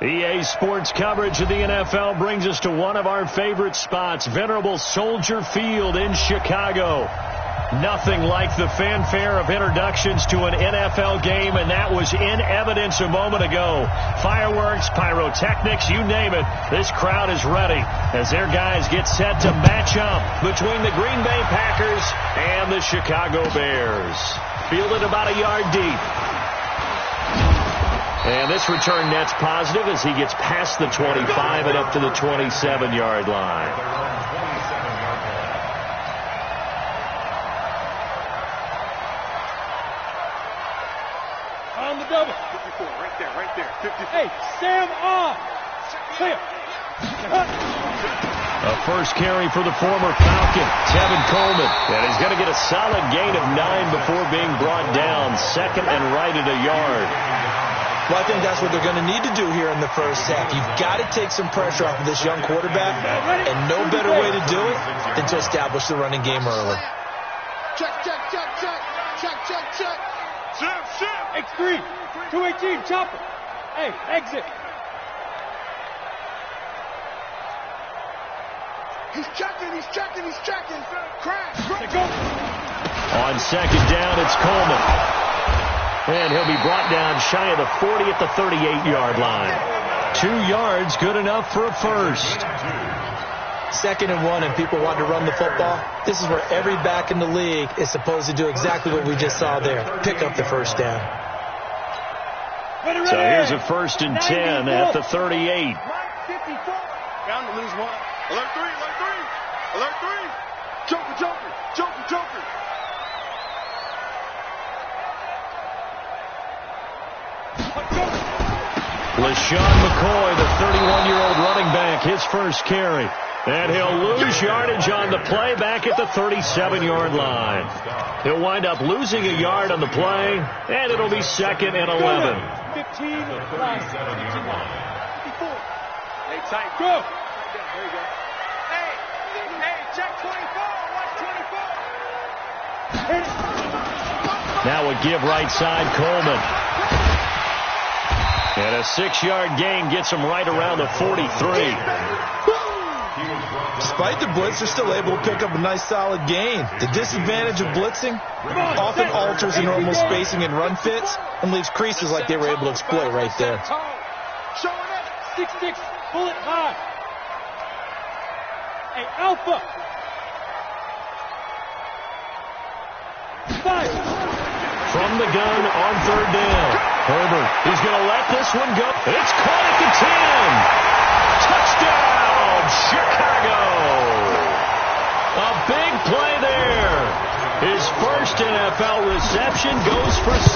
EA Sports coverage of the NFL brings us to one of our favorite spots, venerable Soldier Field in Chicago. Nothing like the fanfare of introductions to an NFL game, and that was in evidence a moment ago. Fireworks, pyrotechnics, you name it. This crowd is ready as their guys get set to match up between the Green Bay Packers and the Chicago Bears. Fielded about a yard deep. And this return net's positive as he gets past the 25 and up to the 27-yard line. On the double. 54, right there. 54. Hey, Sam off. Clear. A first carry for the former Falcon, Tevin Coleman. And he's going to get a solid gain of 9 before being brought down. Second and right at a yard. Well, I think that's what they're going to need to do here in the first half. You've got to take some pressure off of this young quarterback, and no better way to do it than to establish the running game early. Check. X3, 218, chopper. Hey, exit. He's checking. Crash. Go. On second down, it's Coleman. And he'll be brought down shy of the 40 at the 38-yard line. 2 yards, good enough for a first. 2nd and 1, and people want to run the football. This is where every back in the league is supposed to do exactly what we just saw there. Pick up the first down. So here's a 1st and 10 at the 38. Bound to lose one. Alert 3. Joker. LaShawn McCoy, the 31-year-old running back, his first carry. And he'll lose yardage on the play back at the 37-yard line. He'll wind up losing a yard on the play, and it'll be 2nd and 11. 15 plus 54. Hey, tight. Go. There you go. Hey, check 24. Watch 24. Now a give right side, Coleman. And a 6-yard gain gets him right around the 43. Despite the blitz, they're still able to pick up a nice solid gain. The disadvantage of blitzing often alters the normal spacing and run fits and leaves creases like they were able to exploit right there. Showing up. 6'6", bullet high. Hey, Alpha. 5. From the gun on 3rd down. Herbert, he's going to let this one go. It's caught at the 10. Touchdown, Chicago. A big play there. His first NFL reception goes for 6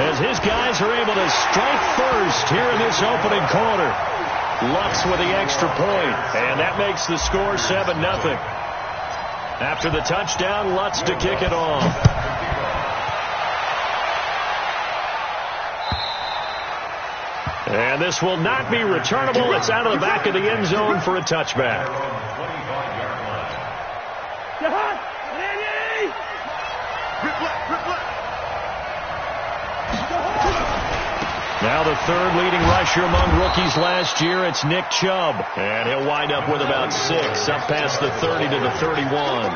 as his guys are able to strike first here in this opening quarter. Lutz with the extra point, and that makes the score 7-0. After the touchdown, Lutz to kick it off. And this will not be returnable. It's out of the back of the end zone for a touchback. Now the 3rd leading rusher among rookies last year, it's Nick Chubb. And he'll wind up with about 6, up past the 30 to the 31.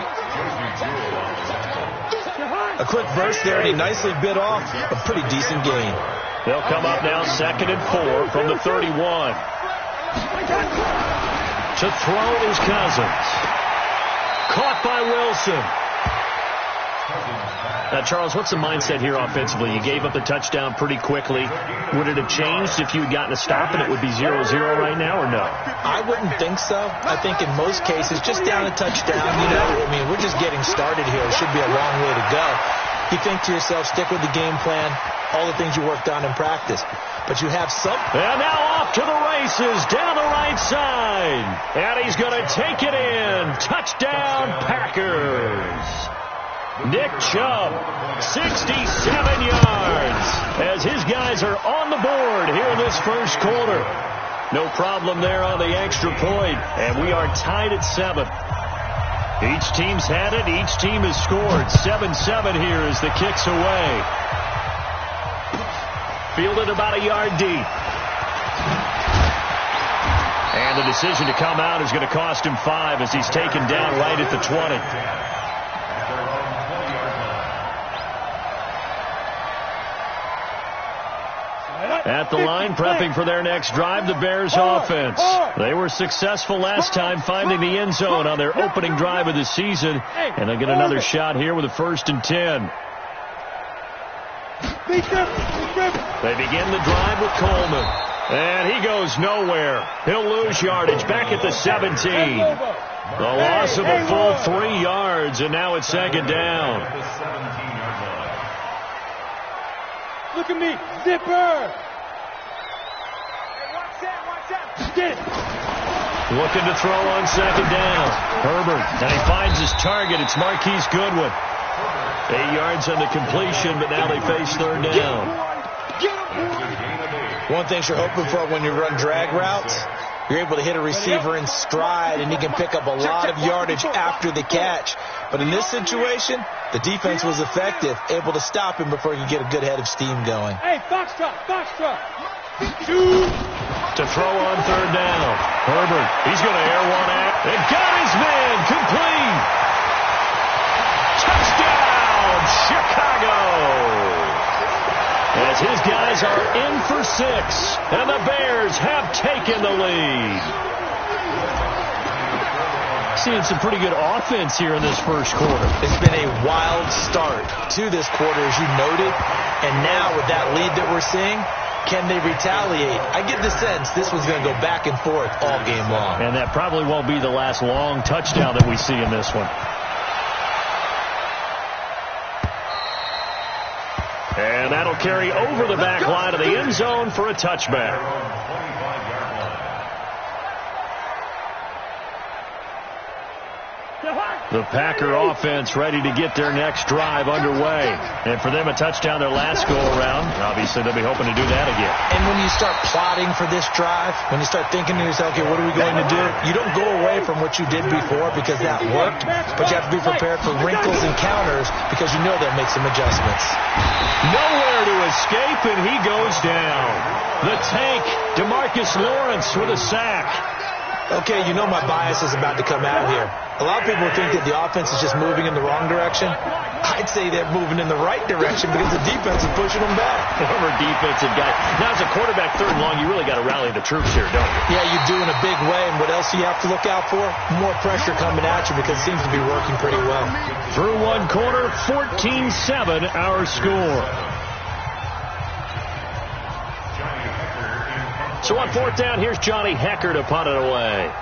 A quick burst there, and he nicely bit off a pretty decent gain. They'll come up now 2nd and 4 from the 31. To throw is Cousins. Caught by Wilson. Now, Charles, what's the mindset here offensively? You gave up the touchdown pretty quickly. Would it have changed if you had gotten a stop and it would be 0-0 right now, or no? I wouldn't think so. I think in most cases, just down a touchdown, we're just getting started here. It should be a long way to go. You think to yourself, stick with the game plan, all the things you worked on in practice. But you have some. And now off to the races down the right side. And he's going to take it in. Touchdown, Packers. Nick Chubb, 67 yards, as his guys are on the board here in this first quarter. No problem there on the extra point, and we are tied at 7. Each team's had it. Each team has scored. 7-7 here as the kick's away. Fielded about a yard deep. And the decision to come out is going to cost him 5 as he's taken down right at the 20. At the line, prepping for their next drive, the Bears offense. They were successful last time finding the end zone on their opening drive of the season, and they get another shot here with a 1st and 10. They begin the drive with Coleman, and he goes nowhere. He'll lose yardage back at the 17. The loss of a full 3 yards, and now it's 2nd down. Look at me, zipper. Get it. Looking to throw on 2nd down. Herbert, and he finds his target. It's Marquise Goodwin. 8 yards on the completion, but now they face 3rd down. One thing you're hoping for when you run drag routes, you're able to hit a receiver in stride, and he can pick up a lot of yardage after the catch. But in this situation, the defense was effective, able to stop him before he could get a good head of steam going. Hey, foxtrot. To throw on 3rd down. Herbert, he's going to air one out. And got his man complete. Touchdown, Chicago. As his guys are in for 6, and the Bears have taken the lead. Seeing some pretty good offense here in this first quarter. It's been a wild start to this quarter, as you noted. And now with that lead that we're seeing, can they retaliate? I get the sense this one's going to go back and forth all game long. And that probably won't be the last long touchdown that we see in this one. And that'll carry over the back line of the end zone for a touchback. The Packer offense ready to get their next drive underway. And for them, a touchdown their last go-around. Obviously, they'll be hoping to do that again. And when you start plotting for this drive, when you start thinking to yourself, okay, what are we going to do? You don't go away from what you did before because that worked, but you have to be prepared for wrinkles and counters because you know they'll make some adjustments. Nowhere to escape, and he goes down. The tank, DeMarcus Lawrence with a sack. Okay, you know my bias is about to come out here. A lot of people think that the offense is just moving in the wrong direction. I'd say they're moving in the right direction because the defense is pushing them back. Former defensive guy. Now, as a quarterback 3rd and long, you really got to rally the troops here, don't you? Yeah, you do in a big way. And what else do you have to look out for? More pressure coming at you because it seems to be working pretty well. Through one quarter, 14-7 our score. So on 4th down, here's Johnny Hecker to punt it away.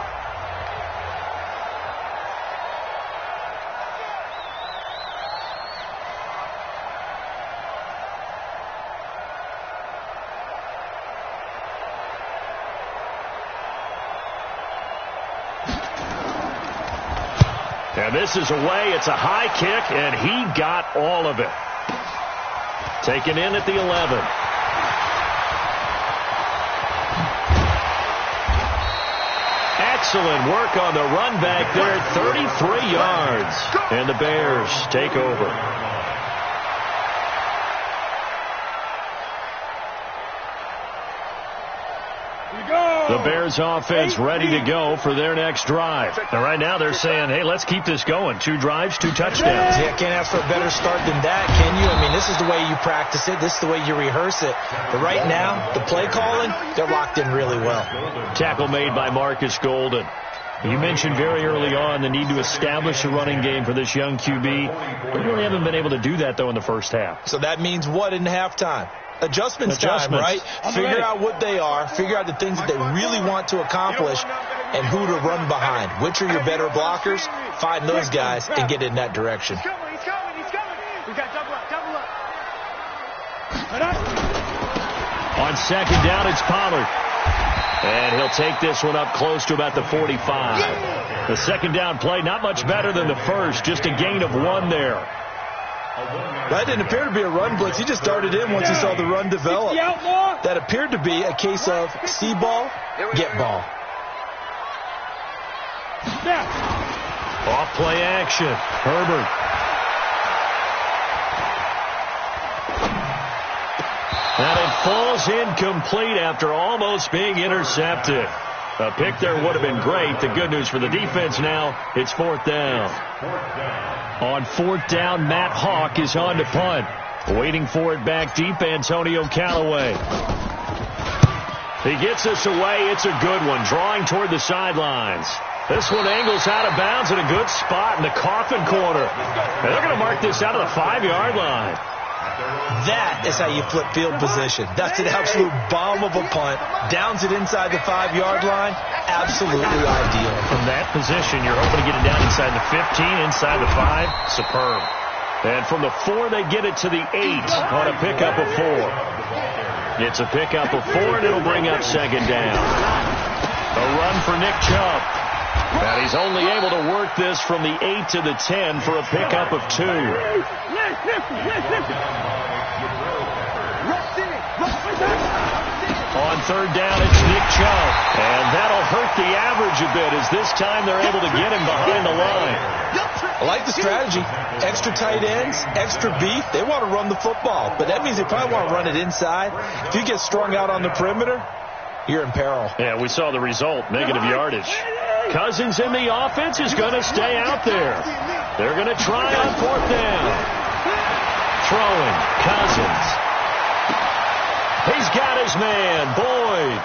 And this is away. It's a high kick, and he got all of it. Taken in at the 11. Excellent work on the run back there, 33 yards. And the Bears take over. The Bears offense ready to go for their next drive. And right now they're saying, hey, let's keep this going. 2 drives, 2 touchdowns. Yeah, can't ask for a better start than that, can you? I mean, this is the way you practice it. This is the way you rehearse it. But right now, the play calling, they're locked in really well. Tackle made by Marcus Golden. You mentioned very early on the need to establish a running game for this young QB. We really haven't been able to do that, though, in the first half. So that means what in halftime? Adjustments time, right? Figure out what they are. Figure out the things that they really want to accomplish and who to run behind. Which are your better blockers? Find those guys and get in that direction. He's coming. We got double up. On second down, it's Pollard. And he'll take this one up close to about the 45. The second down play, not much better than the first, just a gain of 1 there. That didn't appear to be a run blitz. He just darted in once he saw the run develop. That appeared to be a case of see ball, get ball. Off play action. Herbert. And it falls incomplete after almost being intercepted. A pick there would have been great. The good news for the defense now, it's 4th down. On 4th down, Matt Hawk is on to punt. Waiting for it back deep, Antonio Callaway. He gets this away. It's a good one, drawing toward the sidelines. This one angles out of bounds in a good spot in the coffin corner. And they're going to mark this out of the 5-yard line. That is how you flip field position. That's an absolute bomb of a punt. Downs it inside the 5-yard line. Absolutely ideal. From that position, you're hoping to get it down inside the 15, inside the 5. Superb. And from the 4, they get it to the 8 on a pickup of 4. It's a pickup of 4, and it'll bring up second down. A run for Nick Chubb. And he's only able to work this from the 8 to the 10 for a pickup of 2. On 3rd down, it's Nick Chubb. And that'll hurt the average a bit as this time they're able to get him behind the line. I like the strategy. Extra tight ends, extra beef. They want to run the football, but that means they probably want to run it inside. If you get strung out on the perimeter, you're in peril. Yeah, we saw the result, negative yardage. Cousins in the offense is going to stay out there. They're going to try on 4th down. Throwing, Cousins. He's got his man, Boyd.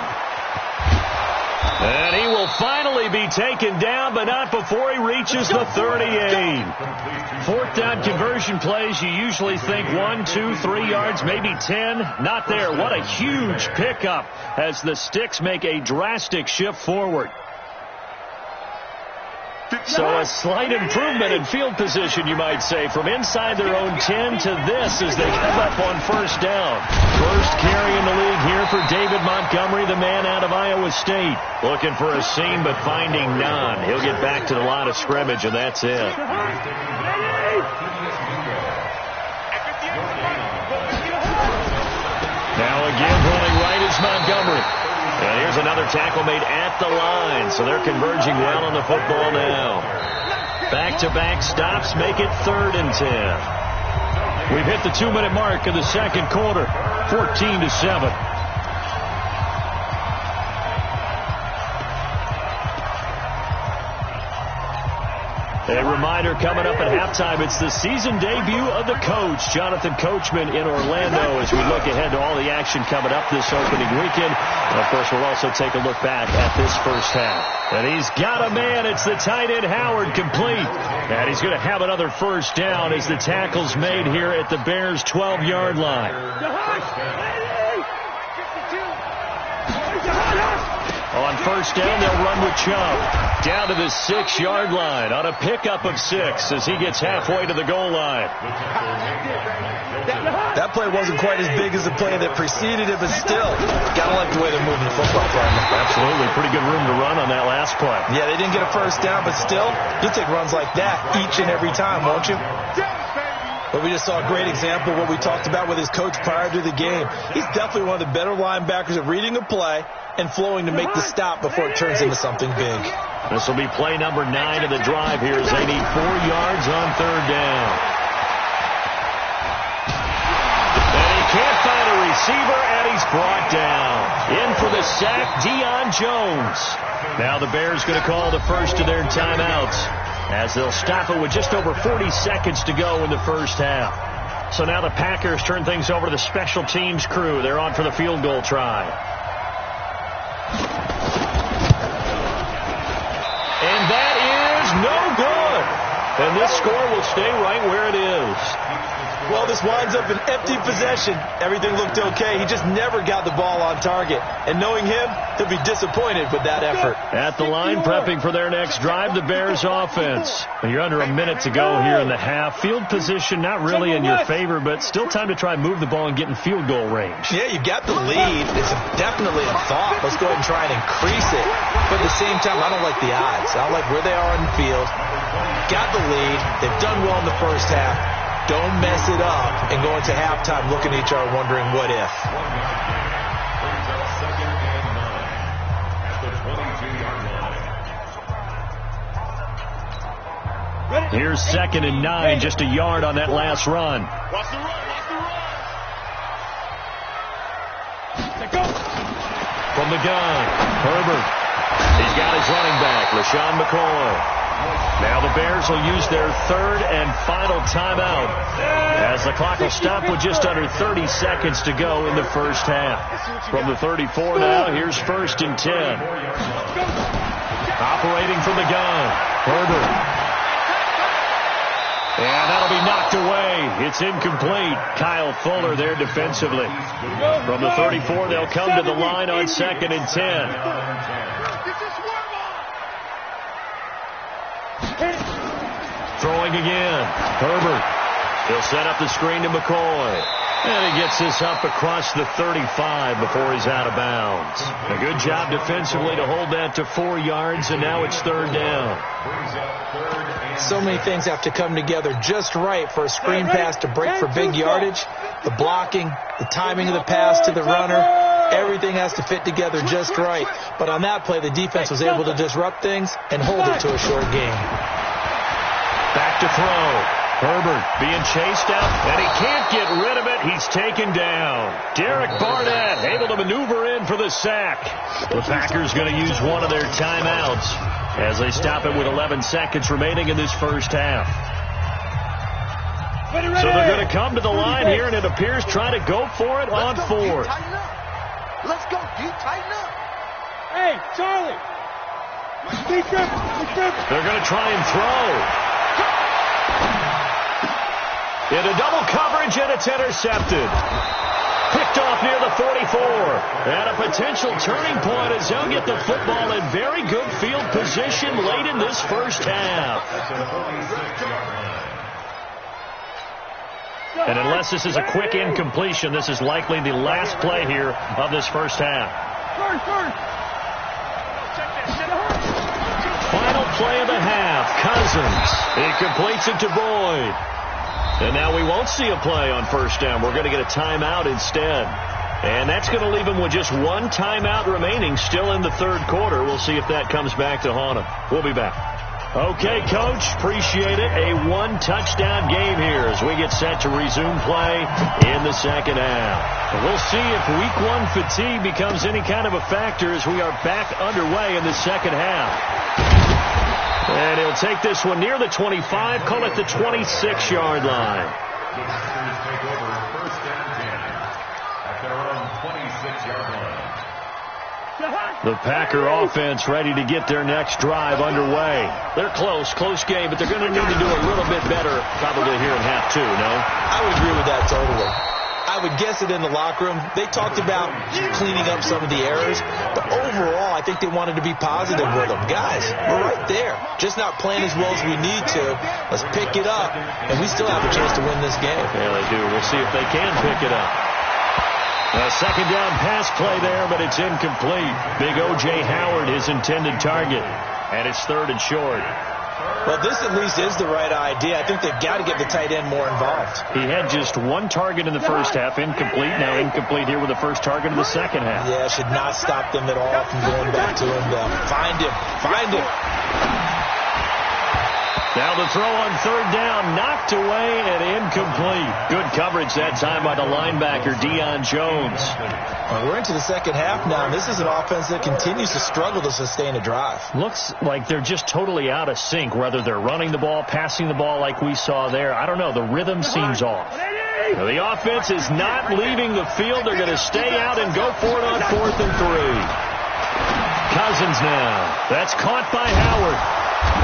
And he will finally be taken down, but not before he reaches the 38. 4th down conversion plays, you usually think 1, 2, 3 yards, maybe 10. Not there. What a huge pickup as the Sticks make a drastic shift forward. So a slight improvement in field position, you might say, from inside their own 10 to this as they come up on 1st down. First carry in the league here for David Montgomery, the man out of Iowa State. Looking for a seam, but finding none. He'll get back to the line of scrimmage, and that's it. Now again, running right is Montgomery. And here's another tackle made at the line, so they're converging well on the football now. Back-to-back stops make it 3rd and 10. We've hit the 2-minute mark of the second quarter, 14-7. A reminder coming up at halftime, it's the season debut of the coach, Jonathan Coachman in Orlando, as we look ahead to all the action coming up this opening weekend. And of course, we'll also take a look back at this first half. And he's got a man. It's the tight end, Howard, complete. And he's going to have another first down as the tackle's made here at the Bears' 12-yard line. On 1st down, they'll run with Chubb. Down to the 6-yard line on a pickup of 6 as he gets halfway to the goal line. That play wasn't quite as big as the play that preceded it, but still, got to like the way they're moving the football. Absolutely. Pretty good room to run on that last play. Yeah, they didn't get a first down, but still, you'll take runs like that each and every time, won't you? But we just saw a great example of what we talked about with his coach prior to the game. He's definitely one of the better linebackers at reading a play and flowing to make the stop before it turns into something big. This will be play number 9 of the drive here as they need 4 yards on 3rd down. And he can't find a receiver, and he's brought down. In for the sack, Deion Jones. Now the Bears going to call the first of their timeouts as they'll stop it with just over 40 seconds to go in the first half. So now the Packers turn things over to the special teams crew. They're on for the field goal try. And that is no good. And this score will stay right where it is. Well, this winds up an empty possession. Everything looked okay. He just never got the ball on target. And knowing him, he'll be disappointed with that effort. At the line, prepping for their next drive, the Bears offense. You're under a minute to go here in the half. Field position not really in your favor, but still time to try and move the ball and get in field goal range. Yeah, you've got the lead. It's definitely a thought. Let's go ahead and try and increase it. But at the same time, I don't like the odds. I don't like where they are on the field. Got the lead. They've done well in the first half. Don't mess it up and go into halftime looking at each other wondering what if. Here's 2nd and 9, just a yard on that last run. Watch the run. From the gun, Herbert. He's got his running back, LaShawn McCoy. Now the Bears will use their 3rd and final timeout as the clock will stop with just under 30 seconds to go in the first half. From the 34 now, here's 1st and 10. Operating from the gun, Herbert. And that'll be knocked away. It's incomplete. Kyle Fuller there defensively. From the 34, they'll come to the line on 2nd and 10. Throwing again. Herbert. He'll set up the screen to McCoy. And he gets this up across the 35 before he's out of bounds. A good job defensively to hold that to 4 yards, and now it's 3rd down. So many things have to come together just right for a screen pass to break for big yardage. The blocking, the timing of the pass to the runner, everything has to fit together just right. But on that play, the defense was able to disrupt things and hold it to a short game. Back to throw. Herbert being chased out, and he can't get rid of it. He's taken down. Derek Barnett able to maneuver in for the sack. The Packers going to use one of their timeouts as they stop it with 11 seconds remaining in this first half. So they're going to come to the line here, and it appears try to go for it on 4th. Let's go, D. Tighten up. Hey, Charlie. They're going to try and throw. Into double coverage, and it's intercepted. Picked off near the 44. And a potential turning point as they'll get the football in very good field position late in this first half. And unless this is a quick incompletion, this is likely the last play here of this first half. Final play of the half. Cousins. He completes it to Boyd. And now we won't see a play on 1st down. We're going to get a timeout instead. And that's going to leave him with just one timeout remaining still in the 3rd quarter. We'll see if that comes back to haunt him. We'll be back. Okay, Coach, appreciate it. A 1-touchdown game here as we get set to resume play in the 2nd half. And we'll see if Week 1 fatigue becomes any kind of a factor as we are back underway in the 2nd half. And he'll take this one near the 25, call it the 26-yard line. The Packer offense ready to get their next drive underway. They're close game, but they're going to need to do a little bit better probably here in half 2, no? I would agree with that totally. I would guess it in the locker room. They talked about cleaning up some of the errors, but overall, I think they wanted to be positive with them. Guys, we're right there. Just not playing as well as we need to. Let's pick it up, and we still have a chance to win this game. Yeah, they do. We'll see if they can pick it up. A 2nd down pass play there, but it's incomplete. Big O.J. Howard, his intended target, and it's 3rd and short. Well, this at least is the right idea. I think they've got to get the tight end more involved. He had just one target in the first half, incomplete. Now incomplete here with the first target in the 2nd half. Yeah, should not stop them at all from going back to him. Find him. Now the throw on 3rd down, knocked away and incomplete. Good coverage that time by the linebacker, Deion Jones. Well, we're into the 2nd half now, and this is an offense that continues to struggle to sustain a drive. Looks like they're just totally out of sync, whether they're running the ball, passing the ball like we saw there. I don't know. The rhythm seems off. Now, the offense is not leaving the field. They're going to stay out and go for it on 4th and 3. Cousins now. That's caught by Howard.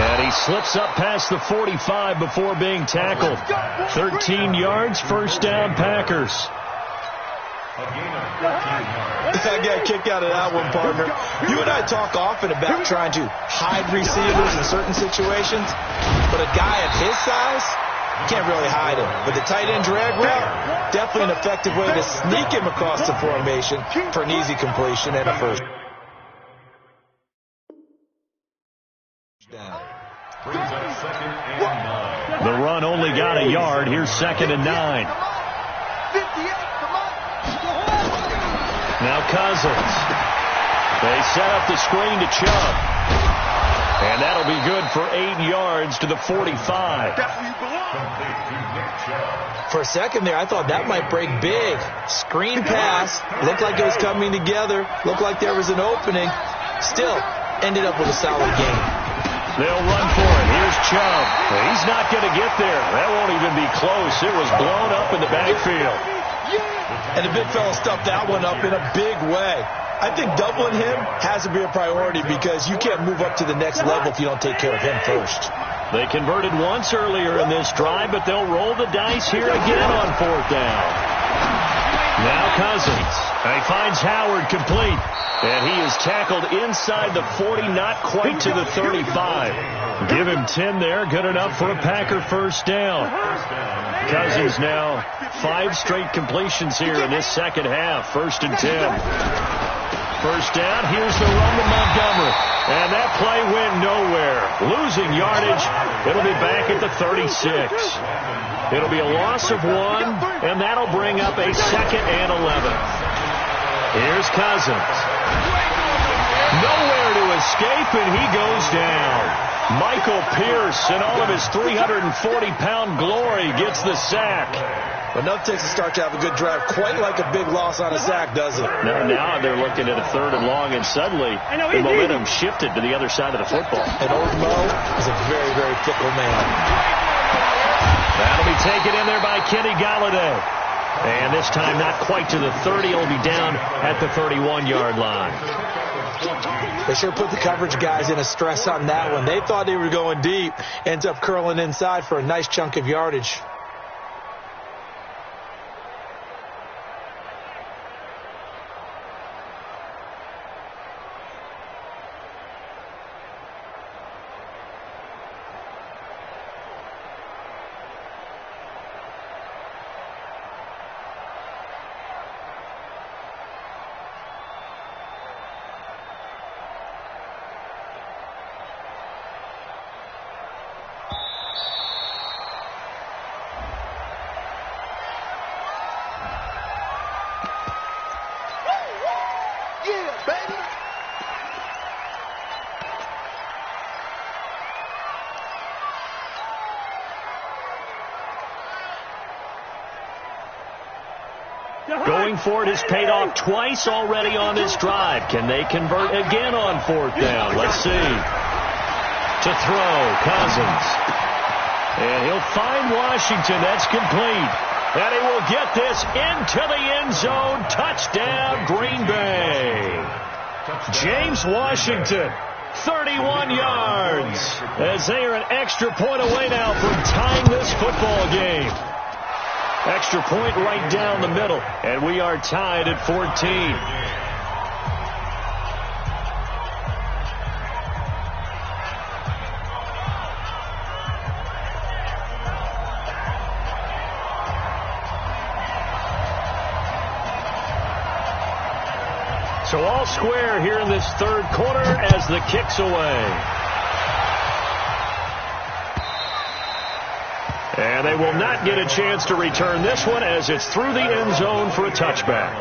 And he slips up past the 45 before being tackled. 13 yards, first down, Packers. I got a kick out of that one, partner. You and I talk often about trying to hide receivers in certain situations, but a guy of his size, you can't really hide him. But the tight end drag route, definitely an effective way to sneak him across the formation for an easy completion and a first down. The run only got a yard. Here's 2nd and 9. Now Cousins. They set up the screen to Chubb. And that'll be good for 8 yards to the 45. For a second there, I thought that might break big. Screen pass. Looked like it was coming together. Looked like there was an opening. Still, ended up with a solid game. They'll run for it. Here's Chubb. He's not going to get there. That won't even be close. It was blown up in the backfield. And the big fella stuffed that one up in a big way. I think doubling him has to be a priority because you can't move up to the next level if you don't take care of him first. They converted once earlier in this drive, but they'll roll the dice here again on 4th down. Now Cousins. He finds Howard complete. And he is tackled inside the 40, not quite to the 35. Give him 10 there, good enough for a Packer first down. Cousins now 5 straight completions here in this second half. 1st and 10. First down, here's the run to Montgomery. And that play went nowhere. Losing yardage, it'll be back at the 36. It'll be a loss of 1, and that'll bring up a 2nd and 11. Here's Cousins. Nowhere to escape, and he goes down. Michael Pierce, in all of his 340-pound glory, gets the sack. But enough takes to start to have a good drive. Quite like a big loss on a sack, does it? Now they're looking at a 3rd and long, and suddenly the momentum shifted to the other side of the football. And old Mo is a very, very fickle man. That'll be taken in there by Kenny Golladay. And this time not quite to the 30. It'll be down at the 31-yard line. They sure put the coverage guys in a stress on that one. They thought they were going deep. Ends up curling inside for a nice chunk of yardage. Going for it has paid off twice already on this drive. Can they convert again on 4th down? Let's see. To throw, Cousins. And he'll find Washington. That's complete. And he will get this into the end zone. Touchdown, Green Bay. James Washington, 31 yards. As they are an extra point away now from tying this football game. Extra point right down the middle, and we are tied at 14. So all square here in this 3rd quarter as the kick's away. And they will not get a chance to return this one as it's through the end zone for a touchback.